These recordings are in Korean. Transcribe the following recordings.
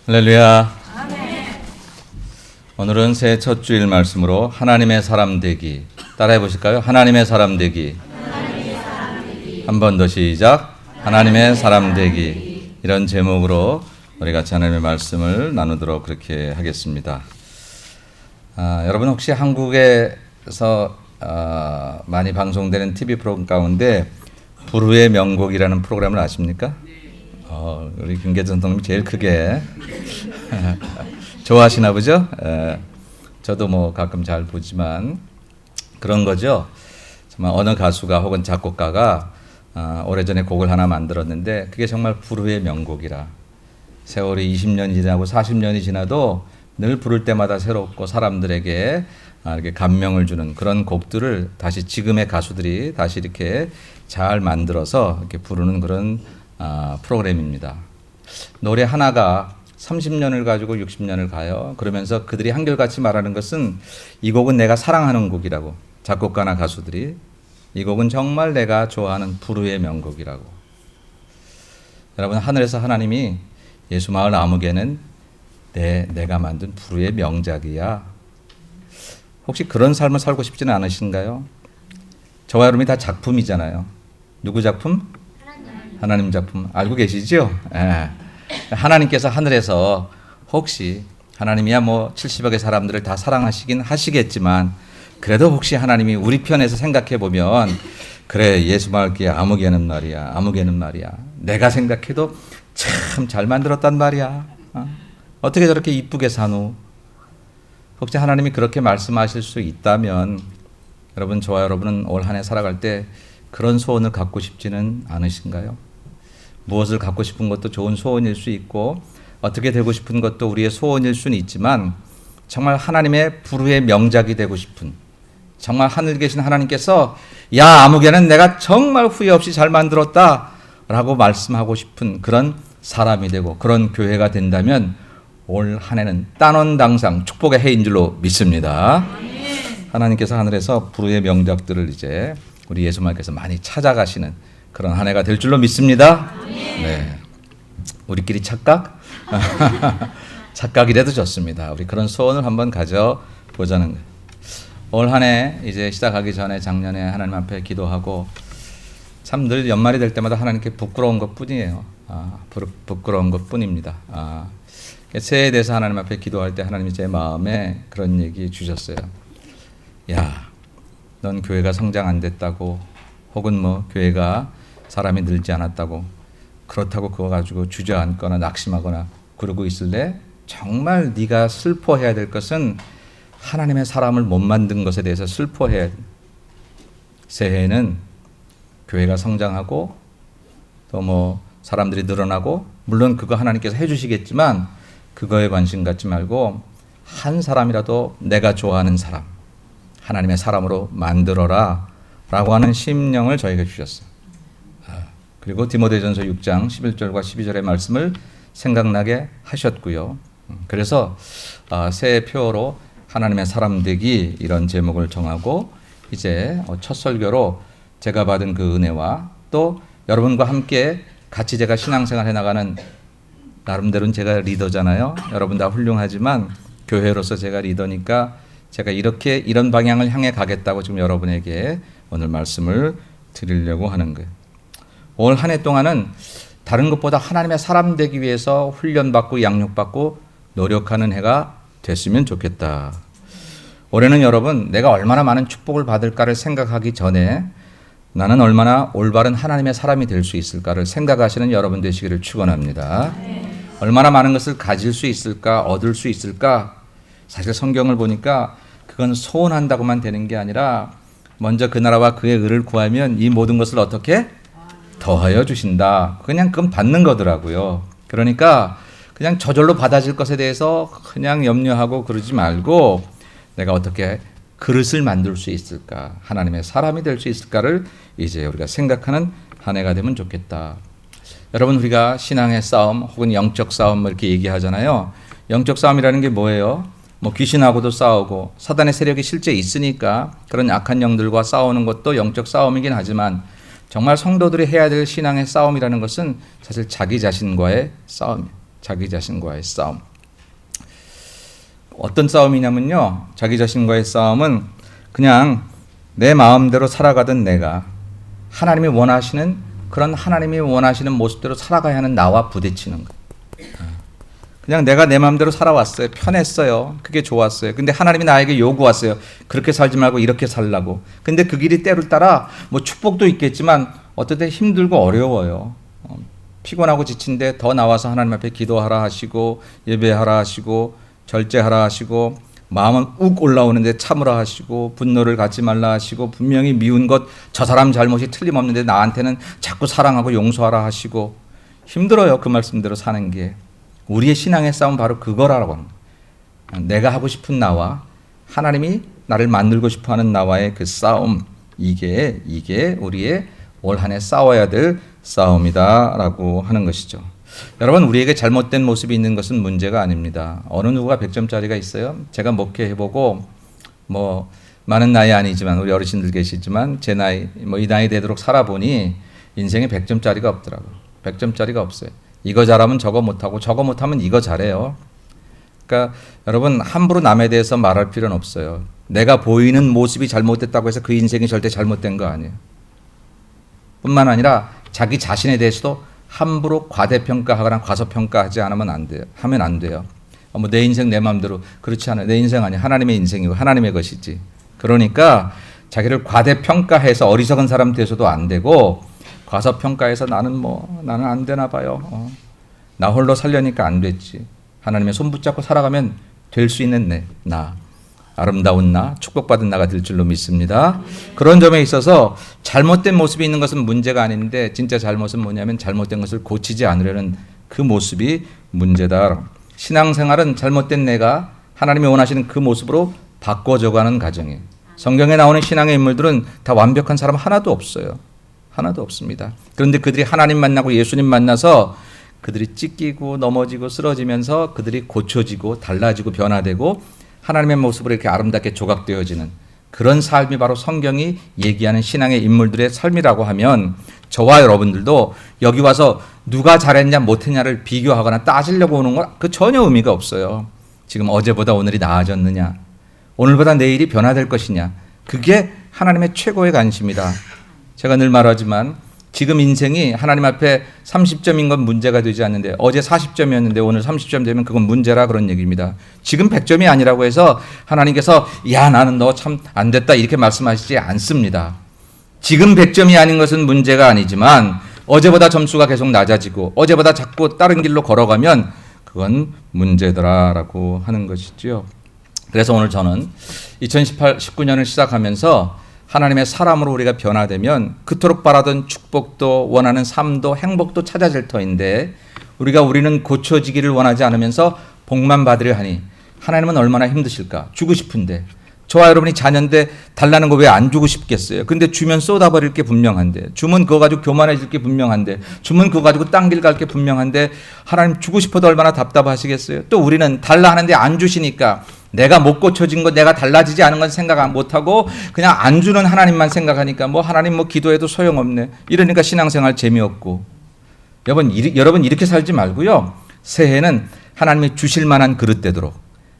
할렐루야. 오늘은 새해 첫 주일 말씀으로 하나님의 사람 되기 따라해 보실까요? 하나님의 사람 되기. 한 번 더 시작. 하나님의 사람 되기. 이런 제목으로 우리 같이 하나님의 말씀을 나누도록 그렇게 하겠습니다. 여러분 혹시 한국에서 많이 방송되는 TV 프로그램 가운데 불후의 명곡이라는 프로그램을 아십니까? 우리 김계전 선생님이 제일 크게 좋아하시나 보죠? 저도 뭐 가끔 잘 보지만 그런 거죠. 정말 어느 가수가 혹은 작곡가가 오래전에 곡을 하나 만들었는데 그게 정말 불후의 명곡이라 세월이 20년이 지나고 40년이 지나도 늘 부를 때마다 새롭고 사람들에게 이렇게 감명을 주는 그런 곡들을 다시 지금의 가수들이 다시 이렇게 잘 만들어서 이렇게 부르는 그런 프로그램입니다. 노래 하나가 30년을 가지고 60년을 가요. 그러면서 그들이 한결같이 말하는 것은 이 곡은 내가 사랑하는 곡이라고. 작곡가나 가수들이 이 곡은 정말 내가 좋아하는 불후의 명곡이라고. 여러분, 하늘에서 하나님이 예수마을 아무개는 내가 만든 불후의 명작이야. 혹시 그런 삶을 살고 싶지는 않으신가요? 저와 여러분이 다 작품이잖아요. 누구 작품? 하나님 작품. 알고 계시죠? 예. 하나님께서 하늘에서 혹시 하나님이야 뭐 70억의 사람들을 다 사랑하시긴 하시겠지만 그래도 혹시 하나님이 우리 편에서 생각해 보면 그래 예수마을교회 아무개는 말이야 내가 생각해도 참 잘 만들었단 말이야. 어떻게 저렇게 이쁘게 사노? 혹시 하나님이 그렇게 말씀하실 수 있다면 여러분, 저와 여러분은 올 한 해 살아갈 때 그런 소원을 갖고 싶지는 않으신가요? 무엇을 갖고 싶은 것도 좋은 소원일 수 있고 어떻게 되고 싶은 것도 우리의 소원일 수는 있지만 정말 하나님의 불후의 명작이 되고 싶은, 정말 하늘에 계신 하나님께서 야 아무개는 내가 정말 후회 없이 잘 만들었다 라고 말씀하고 싶은 그런 사람이 되고 그런 교회가 된다면 올 한 해는 따논당상 축복의 해인 줄로 믿습니다. 하나님께서 하늘에서 불후의 명작들을 이제 우리 예수님께서 많이 찾아가시는 그런 한 해가 될 줄로 믿습니다. 네, 우리끼리 착각? 착각이라도 좋습니다. 우리 그런 소원을 한번 가져보자는 거예요. 올 한 해 이제 시작하기 전에 작년에 하나님 앞에 기도하고 참 늘 연말이 될 때마다 하나님께 부끄러운 것 뿐이에요. 부끄러운 것 뿐입니다. 새해에 대해서 하나님 앞에 기도할 때 하나님이 제 마음에 그런 얘기 주셨어요. 야, 넌 교회가 성장 안 됐다고 혹은 뭐 교회가 사람이 늘지 않았다고 그렇다고 그거 가지고 주저앉거나 낙심하거나 그러고 있을래? 정말 네가 슬퍼해야 될 것은 하나님의 사람을 못 만든 것에 대해서 슬퍼해야 돼. 새해에는 교회가 성장하고 또 뭐 사람들이 늘어나고 물론 그거 하나님께서 해주시겠지만 그거에 관심 갖지 말고 한 사람이라도 내가 좋아하는 사람, 하나님의 사람으로 만들어라 라고 하는 심령을 저에게 주셨어요. 그리고 디모데전서 6장 11절과 12절의 말씀을 생각나게 하셨고요. 그래서 새해 표어로 하나님의 사람 되기 이런 제목을 정하고 이제 첫 설교로 제가 받은 그 은혜와 또 여러분과 함께 같이 제가 신앙생활 해나가는 나름대로는 제가 리더잖아요. 여러분 다 훌륭하지만 교회로서 제가 리더니까 제가 이런 방향을 향해 가겠다고 지금 여러분에게 오늘 말씀을 드리려고 하는 거예요. 올 한 해 동안은 다른 것보다 하나님의 사람 되기 위해서 훈련받고 양육받고 노력하는 해가 됐으면 좋겠다. 올해는 여러분 내가 얼마나 많은 축복을 받을까를 생각하기 전에 나는 얼마나 올바른 하나님의 사람이 될 수 있을까를 생각하시는 여러분 되시기를 축원합니다. 얼마나 많은 것을 가질 수 있을까, 얻을 수 있을까? 사실 성경을 보니까 그건 소원한다고만 되는 게 아니라 먼저 그 나라와 그의 의를 구하면 이 모든 것을 어떻게? 더하여 주신다. 그냥 그건 받는 거더라고요. 그러니까 그냥 저절로 받아질 것에 대해서 그냥 염려하고 그러지 말고 내가 어떻게 그릇을 만들 수 있을까? 하나님의 사람이 될 수 있을까를 이제 우리가 생각하는 한 해가 되면 좋겠다. 여러분 우리가 신앙의 싸움 혹은 영적 싸움 이렇게 얘기하잖아요. 영적 싸움이라는 게 뭐예요? 뭐 귀신하고도 싸우고 사단의 세력이 실제 있으니까 그런 악한 영들과 싸우는 것도 영적 싸움이긴 하지만 정말 성도들이 해야 될 신앙의 싸움이라는 것은 사실 자기 자신과의 싸움이에요. 자기 자신과의 싸움. 어떤 싸움이냐면요. 자기 자신과의 싸움은 그냥 내 마음대로 살아가던 내가 하나님이 원하시는 그런 하나님이 원하시는 모습대로 살아가야 하는 나와 부딪히는 거예요. 그냥 내가 내 마음대로 살아왔어요. 편했어요. 그게 좋았어요. 근데 하나님이 나에게 요구했어요. 그렇게 살지 말고 이렇게 살라고. 근데 그 길이 때를 따라 뭐 축복도 있겠지만 어떨 때 힘들고 어려워요. 피곤하고 지친데 더 나와서 하나님 앞에 기도하라 하시고 예배하라 하시고 절제하라 하시고 마음은 욱 올라오는데 참으라 하시고 분노를 갖지 말라 하시고 분명히 미운 것 저 사람 잘못이 틀림없는데 나한테는 자꾸 사랑하고 용서하라 하시고 힘들어요. 그 말씀대로 사는 게. 우리의 신앙의 싸움 바로 그거라고 합니다. 내가 하고 싶은 나와 하나님이 나를 만들고 싶어하는 나와의 그 싸움, 이게 우리의 올 한 해 싸워야 될 싸움이다라고 하는 것이죠. 여러분, 우리에게 잘못된 모습이 있는 것은 문제가 아닙니다. 어느 누구가 100점짜리가 있어요? 제가 목회해보고 뭐 많은 나이 아니지만 우리 어르신들 계시지만 제 나이 뭐 이 나이 되도록 살아보니 인생에 100점짜리가 없더라고요. 100점짜리가 없어요. 이거 잘하면 저거 못하고 저거 못하면 이거 잘해요. 그러니까 여러분 함부로 남에 대해서 말할 필요는 없어요. 내가 보이는 모습이 잘못됐다고 해서 그 인생이 절대 잘못된 거 아니에요. 뿐만 아니라 자기 자신에 대해서도 함부로 과대평가하거나 과소평가하지 않으면 안 돼요. 하면 안 돼요. 뭐 내 인생 내 마음대로 그렇지 않아요. 내 인생 아니야. 하나님의 인생이고 하나님의 것이지. 그러니까 자기를 과대평가해서 어리석은 사람 돼서도 안 되고 과소평가해서 나는 안 되나 봐요. 나 홀로 살려니까 안 됐지. 하나님의 손 붙잡고 살아가면 될 수 있는 나. 아름다운 나, 축복받은 나가 될 줄로 믿습니다. 그런 점에 있어서 잘못된 모습이 있는 것은 문제가 아닌데 진짜 잘못은 뭐냐면 잘못된 것을 고치지 않으려는 그 모습이 문제다. 신앙생활은 잘못된 내가 하나님이 원하시는 그 모습으로 바꿔져가는 과정이에요. 성경에 나오는 신앙의 인물들은 다 완벽한 사람 하나도 없어요. 하나도 없습니다. 그런데 그들이 하나님 만나고 예수님 만나서 그들이 찢기고 넘어지고 쓰러지면서 그들이 고쳐지고 달라지고 변화되고 하나님의 모습으로 이렇게 아름답게 조각되어지는 그런 삶이 바로 성경이 얘기하는 신앙의 인물들의 삶이라고 하면 저와 여러분들도 여기 와서 누가 잘했냐 못했냐를 비교하거나 따지려고 오는 건 그 전혀 의미가 없어요. 지금 어제보다 오늘이 나아졌느냐, 오늘보다 내일이 변화될 것이냐, 그게 하나님의 최고의 관심이다. 제가 늘 말하지만 지금 인생이 하나님 앞에 30점인 건 문제가 되지 않는데 어제 40점이었는데 오늘 30점 되면 그건 문제라 그런 얘기입니다. 지금 100점이 아니라고 해서 하나님께서 야 나는 너 참 안 됐다 이렇게 말씀하시지 않습니다. 지금 100점이 아닌 것은 문제가 아니지만 어제보다 점수가 계속 낮아지고 어제보다 자꾸 다른 길로 걸어가면 그건 문제더라라고 하는 것이지요. 그래서 오늘 저는 2019년을 시작하면서 하나님의 사람으로 우리가 변화되면 그토록 바라던 축복도 원하는 삶도 행복도 찾아질 터인데 우리는 고쳐지기를 원하지 않으면서 복만 받으려 하니 하나님은 얼마나 힘드실까. 주고 싶은데 저와 여러분이 자녀인데 달라는 거 왜 안 주고 싶겠어요. 근데 주면 쏟아버릴 게 분명한데 주면 그거 가지고 교만해질 게 분명한데 주면 그거 가지고 딴 길 갈 게 분명한데 하나님 주고 싶어도 얼마나 답답하시겠어요. 또 우리는 달라 하는데 안 주시니까 내가 못 고쳐진 거 내가 달라지지 않은 건 생각 못하고 그냥 안 주는 하나님만 생각하니까 하나님 기도해도 소용없네. 이러니까 신앙생활 재미없고. 여러분 이렇게 살지 말고요. 새해는 하나님이 주실 만한 그릇 되도록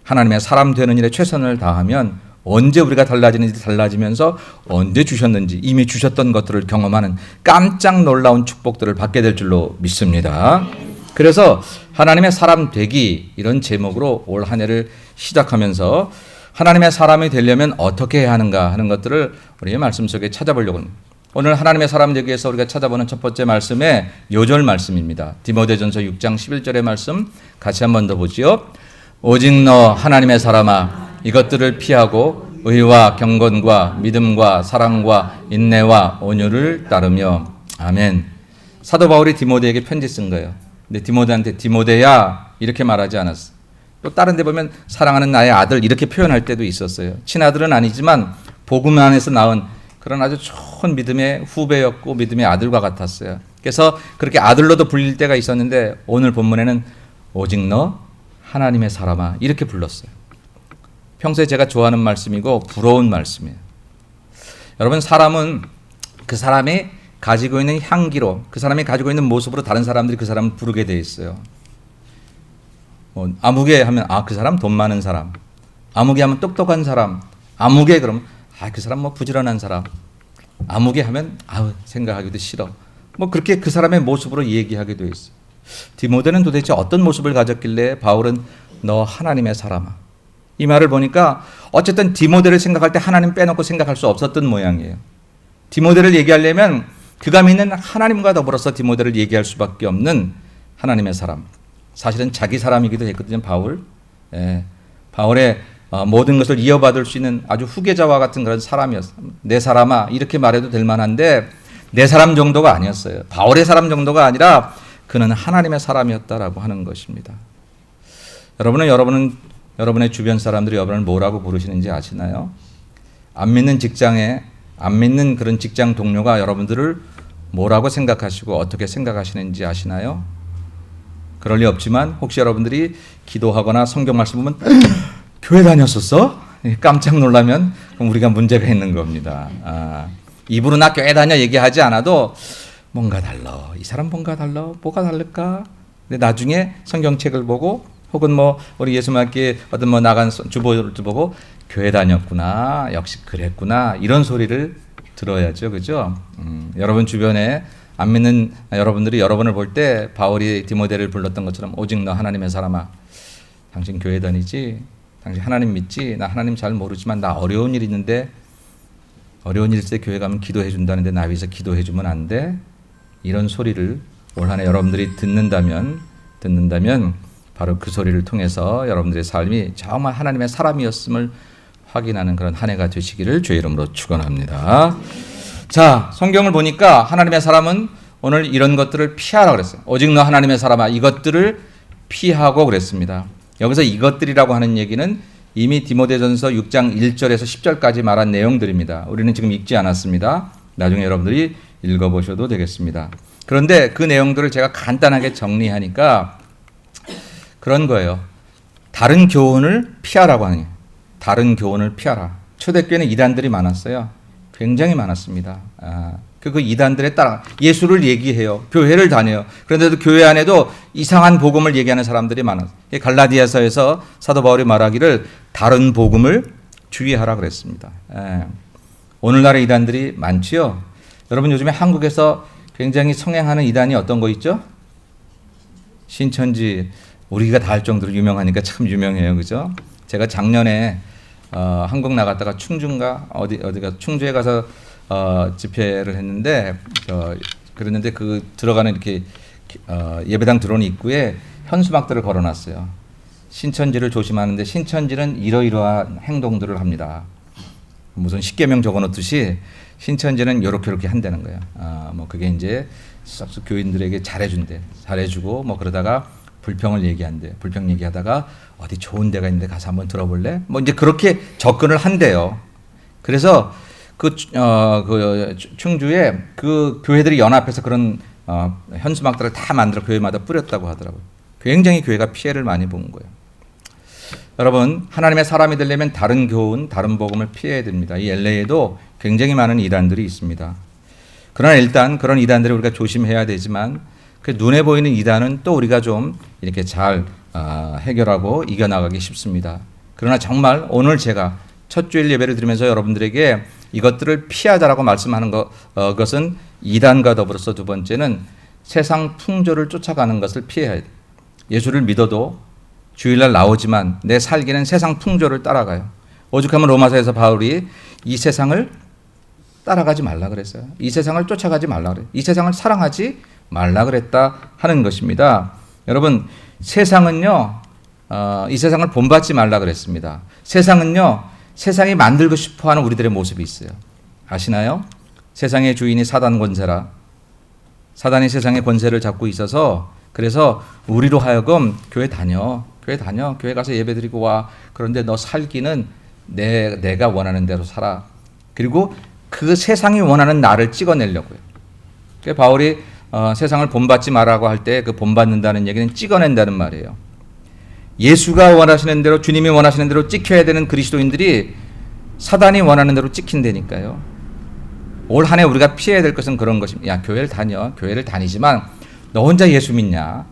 하나님의 사람 되는 일에 최선을 다하면 언제 우리가 달라지는지 달라지면서 언제 주셨는지 이미 주셨던 것들을 경험하는 깜짝 놀라운 축복들을 받게 될 줄로 믿습니다. 그래서 하나님의 사람 되기 이런 제목으로 올 한 해를 시작하면서 하나님의 사람이 되려면 어떻게 해야 하는가 하는 것들을 우리의 말씀 속에 찾아보려고 합니다. 오늘 하나님의 사람 되기 위해서 우리가 찾아보는 첫 번째 말씀의 요절 말씀입니다. 디모데전서 6장 11절의 말씀 같이 한번 더 보지요. 오직 너 하나님의 사람아 이것들을 피하고 의와 경건과 믿음과 사랑과 인내와 온유를 따르며. 아멘. 사도 바울이 디모데에게 편지 쓴 거예요. 근데 디모데한테 디모데야 이렇게 말하지 않았어. 또 다른 데 보면 사랑하는 나의 아들 이렇게 표현할 때도 있었어요. 친아들은 아니지만 복음 안에서 낳은 그런 아주 좋은 믿음의 후배였고 믿음의 아들과 같았어요. 그래서 그렇게 아들로도 불릴 때가 있었는데 오늘 본문에는 오직 너 하나님의 사람아 이렇게 불렀어요. 평소에 제가 좋아하는 말씀이고 부러운 말씀이에요. 여러분 사람은 그 사람이 가지고 있는 향기로 그 사람이 가지고 있는 모습으로 다른 사람들이 그 사람을 부르게 돼 있어요. 뭐 아무개 하면 그 사람 돈 많은 사람, 아무개 하면 똑똑한 사람, 아무개 그러면 그 사람 뭐 부지런한 사람, 아무개 하면 생각하기도 싫어. 뭐 그렇게 그 사람의 모습으로 얘기하게 돼 있어. 디모데는 도대체 어떤 모습을 가졌길래 바울은 너 하나님의 사람아, 이 말을 보니까 어쨌든 디모데를 생각할 때 하나님 빼놓고 생각할 수 없었던 모양이에요. 디모데를 얘기하려면 그가 믿는 하나님과 더불어서 디모데를 얘기할 수밖에 없는 하나님의 사람. 사실은 자기 사람이기도 했거든요. 바울의 모든 것을 이어받을 수 있는 아주 후계자와 같은 그런 사람이었어요. 내 사람아 이렇게 말해도 될 만한데 내 사람 정도가 아니었어요. 바울의 사람 정도가 아니라 그는 하나님의 사람이었다라고 하는 것입니다. 여러분의 주변 사람들이 여러분을 뭐라고 부르시는지 아시나요? 안 믿는 직장에 안 믿는 그런 직장 동료가 여러분들을 뭐라고 생각하시고 어떻게 생각하시는지 아시나요? 그럴 리 없지만 혹시 여러분들이 기도하거나 성경 말씀 보면 교회 다녔었어? 깜짝 놀라면 그럼 우리가 문제가 있는 겁니다. 입으로 나 교회 다녀 얘기하지 않아도 뭔가 달라. 이 사람 뭔가 달라. 뭐가 다를까? 근데 나중에 성경책을 보고 혹은 뭐 우리 예수님께 어떤 뭐 나간 주보를 보고 교회 다녔구나. 역시 그랬구나. 이런 소리를 들어야죠. 그죠? 여러분 주변에 안 믿는 여러분들이 여러분을 볼 때 바울이 디모데를 불렀던 것처럼 오직 너 하나님의 사람아. 당신 교회 다니지? 당신 하나님 믿지? 나 하나님 잘 모르지만 나 어려운 일 있는데 어려운 일 있을 때 교회 가면 기도해 준다는데 나 위해서 기도해 주면 안 돼? 이런 소리를 올 한 해 여러분들이 듣는다면 바로 그 소리를 통해서 여러분들의 삶이 정말 하나님의 사람이었음을 확인하는 그런 한 해가 되시기를 주의 이름으로 축원합니다. 자, 성경을 보니까 하나님의 사람은 오늘 이런 것들을 피하라 그랬어요. 오직 너 하나님의 사람아, 이것들을 피하고 그랬습니다. 여기서 이것들이라고 하는 얘기는 이미 디모데전서 6장 1절에서 10절까지 말한 내용들입니다. 우리는 지금 읽지 않았습니다. 나중에 여러분들이 읽어보셔도 되겠습니다. 그런데 그 내용들을 제가 간단하게 정리하니까 그런 거예요. 다른 교훈을 피하라고 하는 거예요. 다른 교훈을 피하라. 초대교회는 이단들이 많았어요. 굉장히 많았습니다. 그 이단들에 따라 예수를 얘기해요. 교회를 다녀요. 그런데도 교회 안에도 이상한 복음을 얘기하는 사람들이 많았어요. 갈라디아서에서 사도 바울이 말하기를 다른 복음을 주의하라 그랬습니다. 오늘날의 이단들이 많지요. 여러분 요즘에 한국에서 굉장히 성행하는 이단이 어떤 거 있죠? 신천지. 우리가 다 할 정도로 유명하니까 참 유명해요. 그죠? 제가 작년에 한국 나갔다가 충주인가 어디가 충주에 가서 집회를 했는데 그랬는데 그 들어가는 이렇게 예배당 들어오는 입구에 현수막들을 걸어놨어요. 신천지를 조심하는데 신천지는 이러이러한 행동들을 합니다. 무슨 십계명 적어놓듯이 신천지는 요렇게 한다는 거예요. 뭐 그게 이제 싹 교인들에게 잘해주고 뭐 그러다가 불평을 얘기한대. 불평 얘기하다가 어디 좋은 데가 있는데 가서 한번 들어볼래? 뭐 이제 그렇게 접근을 한대요. 그래서 그 충주에 그 교회들이 연합해서 그런 현수막들을 다 만들어 교회마다 뿌렸다고 하더라고요. 굉장히 교회가 피해를 많이 본 거예요. 여러분 하나님의 사람이 되려면 다른 교훈, 다른 복음을 피해야 됩니다. 이 LA에도 굉장히 많은 이단들이 있습니다. 그러나 일단 그런 이단들을 우리가 조심해야 되지만 그 눈에 보이는 이단은 또 우리가 좀 이렇게 잘 해결하고 이겨나가기 쉽습니다. 그러나 정말 오늘 제가 첫 주일 예배를 드리면서 여러분들에게 이것들을 피하자라고 말씀하는 것은 이단과 더불어서 두 번째는 세상 풍조를 쫓아가는 것을 피해야 돼요. 예수를 믿어도 주일날 나오지만 내 살기는 세상 풍조를 따라가요. 오죽하면 로마서에서 바울이 이 세상을 따라가지 말라 그랬어요. 이 세상을 쫓아가지 말라 그래요. 이 세상을 사랑하지 말라 그랬다 하는 것입니다. 여러분 세상은요 이 세상을 본받지 말라 그랬습니다. 세상은요 세상이 만들고 싶어하는 우리들의 모습이 있어요. 아시나요? 세상의 주인이 사단 권세라. 사단이 세상의 권세를 잡고 있어서 그래서 우리로 하여금 교회 다녀 교회 가서 예배드리고 와. 그런데 너 살기는 내가 원하는 대로 살아. 그리고 그 세상이 원하는 나를 찍어내려고요. 그러니까 바울이 세상을 본받지 말라고 할 때 그 본받는다는 얘기는 찍어낸다는 말이에요. 예수가 원하시는 대로 주님이 원하시는 대로 찍혀야 되는 그리스도인들이 사단이 원하는 대로 찍힌다니까요. 올 한 해 우리가 피해야 될 것은 그런 것입니다. 야 교회를 다니지만 너 혼자 예수 믿냐?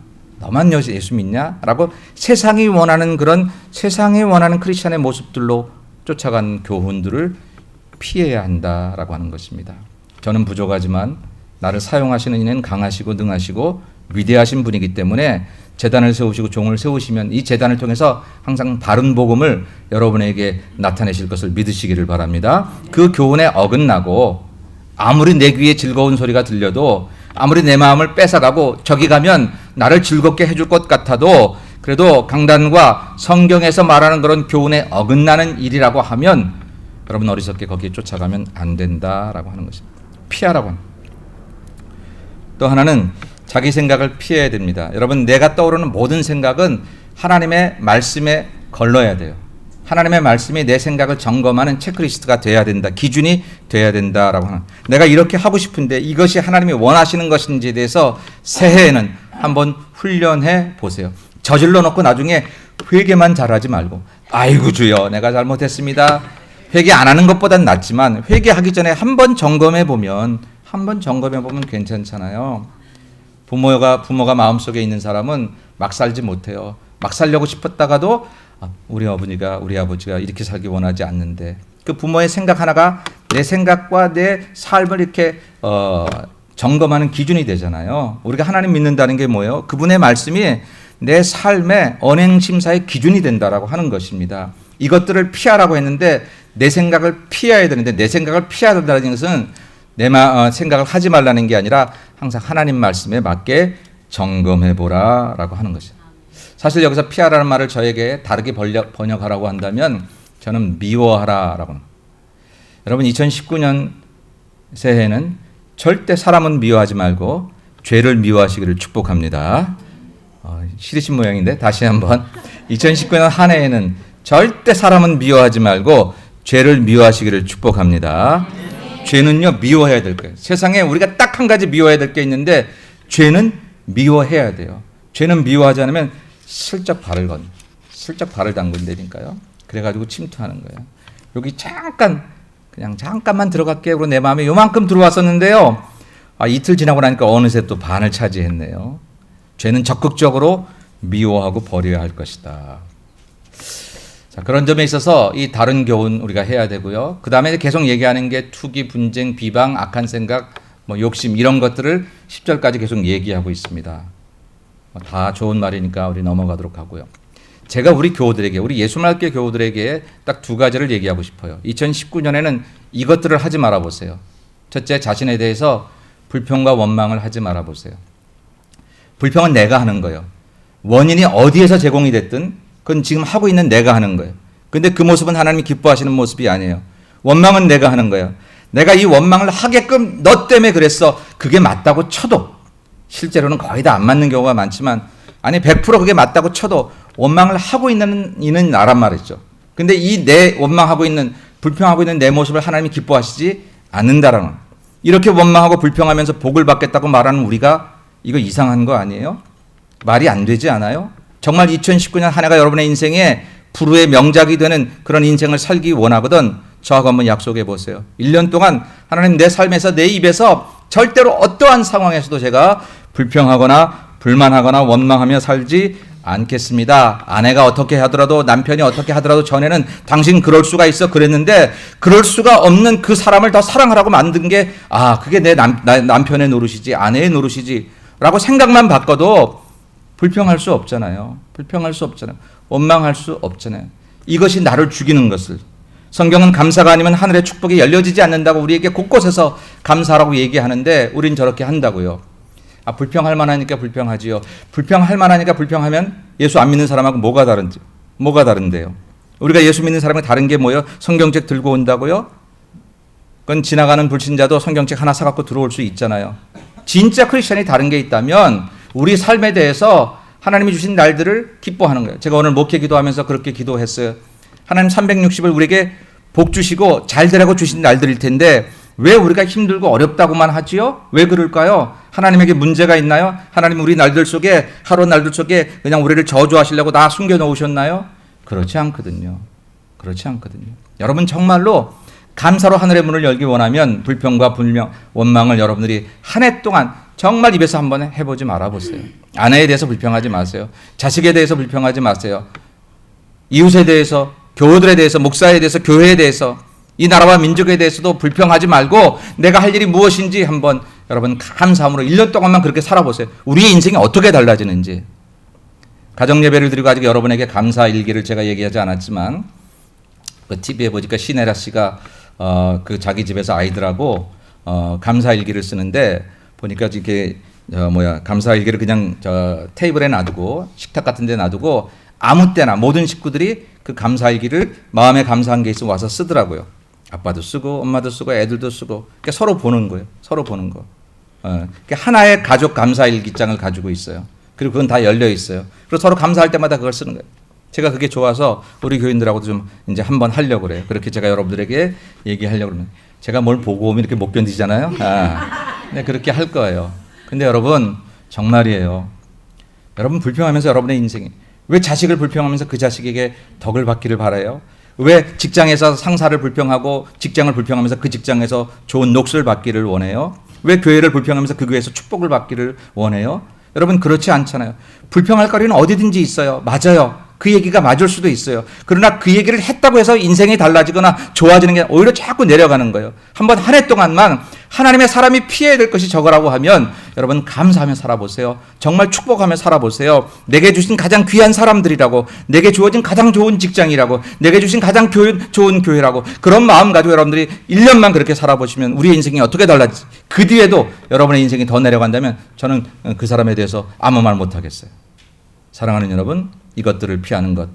너만 예수 믿냐? 라고 세상이 원하는 그런 세상이 원하는 크리스천의 모습들로 쫓아간 교훈들을 피해야 한다라고 하는 것입니다. 저는 부족하지만 나를 사용하시는 이는 강하시고 능하시고 위대하신 분이기 때문에 제단을 세우시고 종을 세우시면 이 제단을 통해서 항상 바른 복음을 여러분에게 나타내실 것을 믿으시기를 바랍니다. 그 교훈에 어긋나고 아무리 내 귀에 즐거운 소리가 들려도 아무리 내 마음을 뺏어가고 저기 가면 나를 즐겁게 해줄 것 같아도 그래도 강단과 성경에서 말하는 그런 교훈에 어긋나는 일이라고 하면 여러분 어리석게 거기에 쫓아가면 안 된다라고 하는 것입니다. 피하라고 합니다. 또 하나는 자기 생각을 피해야 됩니다. 여러분 내가 떠오르는 모든 생각은 하나님의 말씀에 걸러야 돼요. 하나님의 말씀이 내 생각을 점검하는 체크리스트가 돼야 된다. 기준이 돼야 된다라고 하는. 내가 이렇게 하고 싶은데 이것이 하나님이 원하시는 것인지에 대해서 새해에는 한번 훈련해 보세요. 저질러 놓고 나중에 회개만 잘하지 말고 아이고 주여 내가 잘못했습니다. 회개 안 하는 것보단 낫지만 회개하기 전에 한번 점검해 보면 괜찮잖아요. 부모가 마음속에 있는 사람은 막 살지 못해요. 막 살려고 싶었다가도 우리 어머니가 우리 아버지가 이렇게 살기 원하지 않는데 그 부모의 생각 하나가 내 생각과 내 삶을 이렇게 점검하는 기준이 되잖아요. 우리가 하나님 믿는다는 게 뭐예요? 그분의 말씀이 내 삶의 언행심사의 기준이 된다라고 하는 것입니다. 이것들을 피하라고 했는데 내 생각을 피해야 되는데 내 생각을 피해야 된다는 것은 내 생각을 하지 말라는 게 아니라 항상 하나님 말씀에 맞게 점검해보라 라고 하는 것이죠. 사실 여기서 피하라는 말을 저에게 다르게 번역하라고 한다면 저는 미워하라라고 합니다. 여러분 2019년 새해에는 절대 사람은 미워하지 말고 죄를 미워하시기를 축복합니다. 싫으신 모양인데 다시 한번 2019년 한 해에는 절대 사람은 미워하지 말고 죄를 미워하시기를 축복합니다. 죄는요 미워해야 될 거예요. 세상에 우리가 딱 한 가지 미워해야 될 게 있는데 죄는 미워해야 돼요. 죄는 미워하지 않으면 슬쩍 발을 담근다니까요. 그래가지고 침투하는 거예요. 여기 잠깐만 들어갈게요. 그리고 내 마음에 요만큼 들어왔었는데요. 이틀 지나고 나니까 어느새 또 반을 차지했네요. 죄는 적극적으로 미워하고 버려야 할 것이다. 자, 그런 점에 있어서 이 다른 교훈 우리가 해야 되고요. 그 다음에 계속 얘기하는 게 투기, 분쟁, 비방, 악한 생각, 욕심 이런 것들을 10절까지 계속 얘기하고 있습니다. 다 좋은 말이니까 우리 넘어가도록 하고요. 제가 우리 교우들에게, 우리 예수말교 교우들에게 딱 두 가지를 얘기하고 싶어요. 2019년에는 이것들을 하지 말아 보세요. 첫째, 자신에 대해서 불평과 원망을 하지 말아 보세요. 불평은 내가 하는 거예요. 원인이 어디에서 제공이 됐든 그건 지금 하고 있는 내가 하는 거예요. 근데 그 모습은 하나님이 기뻐하시는 모습이 아니에요. 원망은 내가 하는 거예요. 내가 이 원망을 하게끔 너 때문에 그랬어. 그게 맞다고 쳐도 실제로는 거의 다 안 맞는 경우가 많지만 아니 100% 그게 맞다고 쳐도 원망을 하고 있는 이는 나란 말이죠. 근데 이 내 원망하고 있는 불평하고 있는 내 모습을 하나님이 기뻐하시지 않는다라는 이렇게 원망하고 불평하면서 복을 받겠다고 말하는 우리가 이거 이상한 거 아니에요? 말이 안 되지 않아요? 정말 2019년 한 해가 여러분의 인생에 불후의 명작이 되는 그런 인생을 살기 원하거든 저하고 한번 약속해 보세요. 1년 동안 하나님 내 삶에서 내 입에서 절대로 어떠한 상황에서도 제가 불평하거나 불만하거나 원망하며 살지 않겠습니다. 아내가 어떻게 하더라도 남편이 어떻게 하더라도 전에는 당신 그럴 수가 있어 그랬는데 그럴 수가 없는 그 사람을 더 사랑하라고 만든 게 그게 내 남편의 노릇이지 아내의 노릇이지 라고 생각만 바꿔도 불평할 수 없잖아요. 원망할 수 없잖아요. 이것이 나를 죽이는 것을 성경은 감사가 아니면 하늘의 축복이 열려지지 않는다고 우리에게 곳곳에서 감사라고 얘기하는데 우린 저렇게 한다고요. 불평할 만하니까 불평하지요. 불평할 만하니까 불평하면 예수 안 믿는 사람하고 뭐가 다른데요? 우리가 예수 믿는 사람이 다른 게 뭐예요? 성경책 들고 온다고요? 그건 지나가는 불신자도 성경책 하나 사갖고 들어올 수 있잖아요. 진짜 크리스천이 다른 게 있다면 우리 삶에 대해서 하나님이 주신 날들을 기뻐하는 거예요. 제가 오늘 목회 기도하면서 그렇게 기도했어요. 하나님 360을 우리에게 복 주시고 잘 되라고 주신 날들일 텐데 왜 우리가 힘들고 어렵다고만 하지요? 왜 그럴까요? 하나님에게 문제가 있나요? 하나님 우리 날들 속에 하루 날들 속에 그냥 우리를 저주하시려고 다 숨겨놓으셨나요? 그렇지 않거든요. 여러분 정말로 감사로 하늘의 문을 열기 원하면 불평과 불명, 원망을 여러분들이 한 해 동안 정말 입에서 한번 해보지 말아보세요. 아내에 대해서 불평하지 마세요. 자식에 대해서 불평하지 마세요. 이웃에 대해서, 교우들에 대해서, 목사에 대해서, 교회에 대해서, 이 나라와 민족에 대해서도 불평하지 말고 내가 할 일이 무엇인지 한번 여러분 감사함으로 1년 동안만 그렇게 살아보세요. 우리의 인생이 어떻게 달라지는지. 가정예배를 드리고 아직 여러분에게 감사 일기를 제가 얘기하지 않았지만 그 TV에 보니까 시네라 씨가 그 자기 집에서 아이들하고 감사 일기를 쓰는데 보니까 이렇게 감사 일기를 그냥 테이블에 놔두고 식탁 같은 데 놔두고 아무 때나 모든 식구들이 그 감사 일기를 마음에 감사한 게 있으면 와서 쓰더라고요. 아빠도 쓰고 엄마도 쓰고 애들도 쓰고 그러니까 서로 보는 거예요. 서로 보는 거. 그러니까 하나의 가족 감사 일기장을 가지고 있어요. 그리고 그건 다 열려 있어요. 그리고 서로 감사할 때마다 그걸 쓰는 거예요. 제가 그게 좋아서 우리 교인들하고도 좀 이제 한번 하려고 그래요. 그렇게 제가 여러분들에게 얘기하려고 그러면 제가 뭘 보고 오면 이렇게 못 견디잖아요. 네, 그렇게 할 거예요. 근데 여러분 정말이에요. 여러분 불평하면서 여러분의 인생이 왜 자식을 불평하면서 그 자식에게 덕을 받기를 바라요? 왜 직장에서 상사를 불평하고 직장을 불평하면서 그 직장에서 좋은 녹수를 받기를 원해요? 왜 교회를 불평하면서 그 교회에서 축복을 받기를 원해요? 여러분 그렇지 않잖아요. 불평할 거리는 어디든지 있어요. 맞아요. 그 얘기가 맞을 수도 있어요. 그러나 그 얘기를 했다고 해서 인생이 달라지거나 좋아지는 게 오히려 자꾸 내려가는 거예요. 한번 한 해 동안만 하나님의 사람이 피해야 될 것이 저거라고 하면 여러분 감사하며 살아보세요. 정말 축복하며 살아보세요. 내게 주신 가장 귀한 사람들이라고, 내게 주어진 가장 좋은 직장이라고, 내게 주신 가장 좋은 교회라고, 그런 마음 가지고 여러분들이 1년만 그렇게 살아보시면 우리의 인생이 어떻게 달라질지, 그 뒤에도 여러분의 인생이 더 내려간다면 저는 그 사람에 대해서 아무 말 못하겠어요. 사랑하는 여러분, 이것들을 피하는 것,